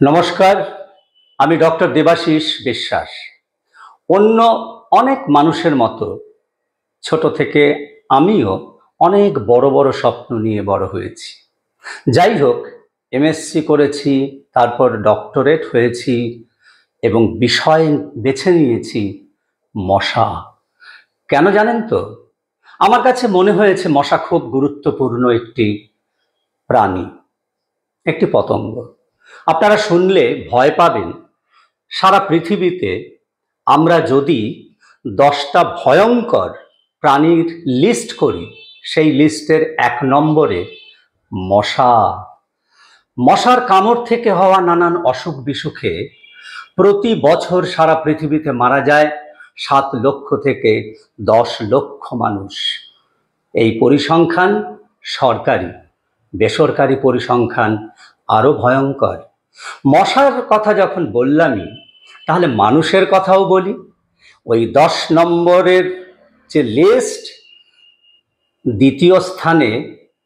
নমস্কার, আমি ডক্টর দেবাশিস বিশ্বাস। অন্য অনেক মানুষের মতো ছোট থেকে আমিও অনেক বড় বড় স্বপ্ন নিয়ে বড় হয়েছি। যাই হোক, এমএসসি করেছি, তারপর ডক্টরেট হয়েছি এবং বিষয় বেছে নিয়েছি মশা। কেন জানেন তো? আমার কাছে মনে হয়েছে মশা খুব গুরুত্বপূর্ণ একটি প্রাণী, একটি পতঙ্গ। আপনারা শুনলে ভয় পাবেন। সারা পৃথিবীতে আমরা যদি 10টা ভয়ঙ্কর প্রাণীর লিস্ট করি, সেই লিস্টের 1 নম্বরে মশা। মশার কামড় থেকে হওয়া নানান অসুখ বিসুখে প্রতি বছর সারা পৃথিবীতে মারা যায় 7 লক্ষ থেকে 10 লক্ষ মানুষ। এই পরিসংখ্যান সরকারি, বেসরকারি পরিসংখ্যান আরো ভয়ঙ্কর। মশার কথা যখন বললামই, তাহলে মানুষের কথাও বলি। ওই 10 নম্বরের যে লিস্ট, দ্বিতীয় স্থানে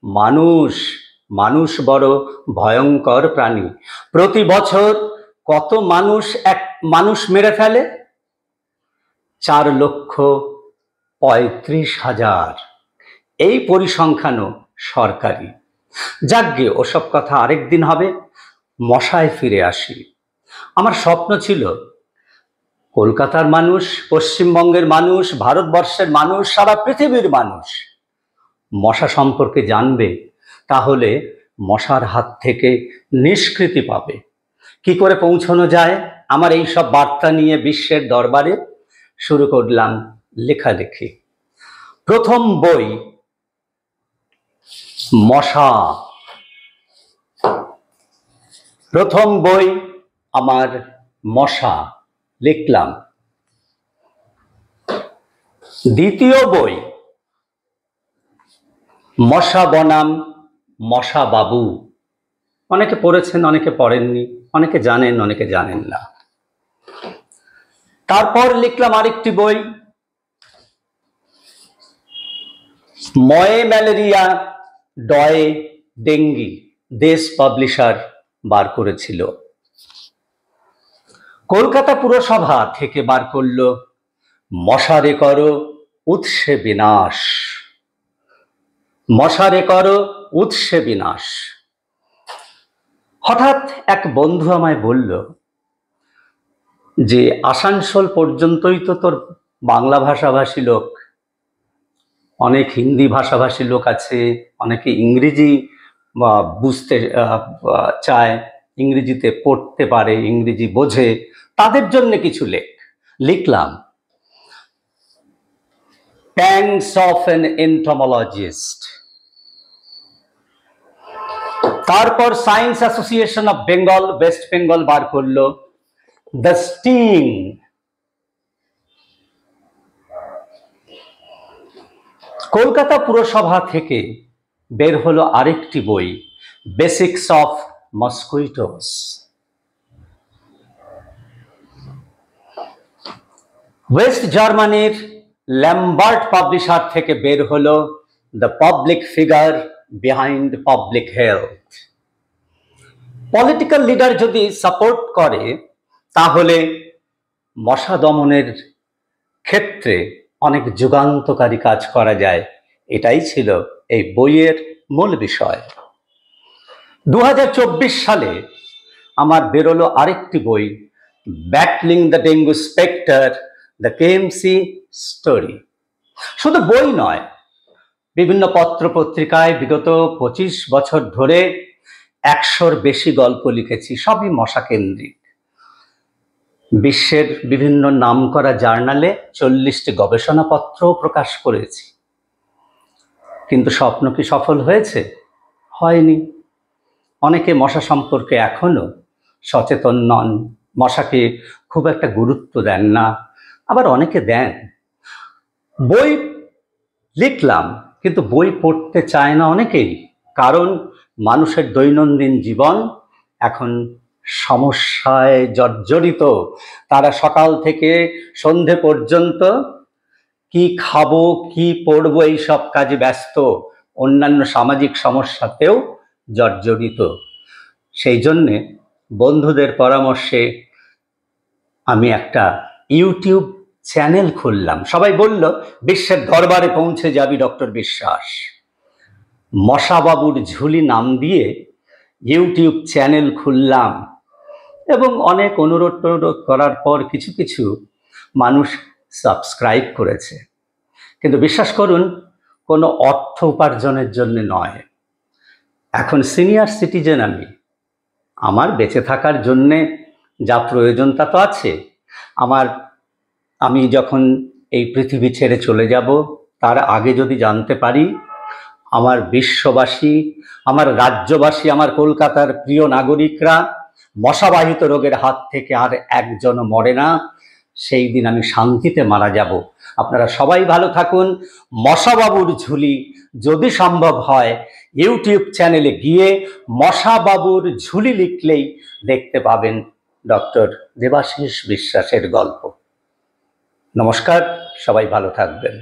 মানুষ। মানুষ বড় ভয়ঙ্কর প্রাণী। প্রতি বছর কত মানুষ মেরে ফেলে? 4,35,000। এই পরিসংখ্যানও সরকারি। যাকগে, ওসব কথা আরেকদিন হবে। মশায় ফিরে আসি। আমার স্বপ্ন ছিল কলকাতার মানুষ, পশ্চিমবঙ্গের মানুষ, ভারতবর্ষের মানুষ, সারা পৃথিবীর মানুষ মশা সম্পর্কে জানবে, তাহলে মশার হাত থেকে নিষ্কৃতি পাবে। কি করে পৌঁছানো যায়? আমার এই সব বার্তা নিয়ে বিশ্বের দরবারে শুরু করলাম লেখালেখি। প্রথম বই মশা। প্রথম বই আমার মশা, লিখলাম। দ্বিতীয় বই মশা বনাম মশা বাবু। অনেকে পড়েছেন, অনেকে পড়েননি, অনেকে জানেন, অনেকে জানেন না। তারপর লিখলাম আরেকটি বই, ময়ে ম্যালেরিয়া ডয়ে ডেঙ্গি। দেশ পাবলিশার বার করেছিল। কলকাতা পুরসভা থেকে বার করলো মশারে করো উৎসে বিনাশ। মশারে করো উৎসে বিনাশ। হঠাৎ এক বন্ধু আমায় বলল যে আসানসোল পর্যন্তই তো তোর বাংলা ভাষাভাষী লোক, অনেক হিন্দি ভাষাভাষী লোক আছে, অনেকে ইংরেজি বুঝতে চায়, ইংরেজিতে পড়তে পারে, ইংরেজি বোঝে, তাদের জন্য কিছু লেখ। লিখলাম প্যাংস অফ অ্যান এন্টমোলজিস্ট। তারপর science association of Bengal, west Bengal বার করলো দ্য স্টিং। কলকাতা পুরসভা থেকে বের হলো আরেকটি বই, বেসিক্স অফ মসকুইটোস। ওয়েস্ট জার্মানির ল্যাম্বার্ট পাবলিশার থেকে বের হলো the public figure behind public health. Political leader যদি সাপোর্ট করে, তাহলে মশা দমনের ক্ষেত্রে অনেক যুগান্তকারী কাজ করা যায়। এটাই ছিল এই বইয়ের মূল বিষয়। 2024 সালে আমার বেরোলো আরেকটি বই, battling the dengue spectre, the KMC story. শুধু বই নয়, বিভিন্ন পত্র পত্রিকায় বিগত 25 বছর ধরে 100-র বেশি গল্প লিখেছি, সবই মশা কেন্দ্রিক। বিশ্বের বিভিন্ন নামকরা জার্নালে 40টি গবেষণাপত্রও প্রকাশ করেছি। কিন্তু স্বপ্ন কি সফল হয়েছে? হয়নি। অনেকে মশা সম্পর্কে এখনো সচেতন নন, মশাকে খুব একটা গুরুত্ব দেন না, আবার অনেকে দেন। বই লিখলাম, কিন্তু বই পড়তে চায় না অনেকেই, কারণ মানুষের দৈনন্দিন জীবন এখন সমস্যায় জর্জরিত। তারা সকাল থেকে সন্ধে পর্যন্ত কি খাবো, কি পড়বো, এই সব কাজে ব্যস্ত, অন্যান্য সামাজিক সমস্যাতেও জর্জরিত। সেই জন্যে বন্ধুদের পরামর্শে আমি একটা ইউটিউব চ্যানেল খুললাম। সবাই বলল বিশ্বের দরবারে পৌঁছে যাবি ডক্টর বিশ্বাস। মশাবাবুর ঝুলি নাম দিয়ে ইউটিউব চ্যানেল খুললাম এবং অনেক অনুরোধ করার পর কিছু কিছু মানুষ সাবস্ক্রাইব করেছে, কিন্তু বিশ্বাস করুন কোনো অর্থ উপার্জনের জন্য নয়। এখন সিনিয়র সিটিজেন আমার বেঁচে থাকার জন্যে যা প্রয়োজন তা তো আছে। আমি যখন এই পৃথিবী ছেড়ে চলে যাব তার আগে যদি জানতে পারি আমার বিশ্ববাসী, আমার রাজ্যবাসী, আমার কলকাতার প্রিয় নাগরিকরা মশাবাহিত রোগের হাত থেকে আর একজনও মরে না, সেই দিন আমি শান্তিতে মারা যাব। আপনারা সবাই ভালো থাকুন। মশাবাবুর ঝুলি যদি সম্ভব হয় ইউটিউব চ্যানেলে গিয়ে মশাবাবুর ঝুলি লিখলেই দেখতে পাবেন ডক্টর দেবাশিস বিশ্বাসের গল্প। নমস্কার, সবাই ভালো থাকবেন।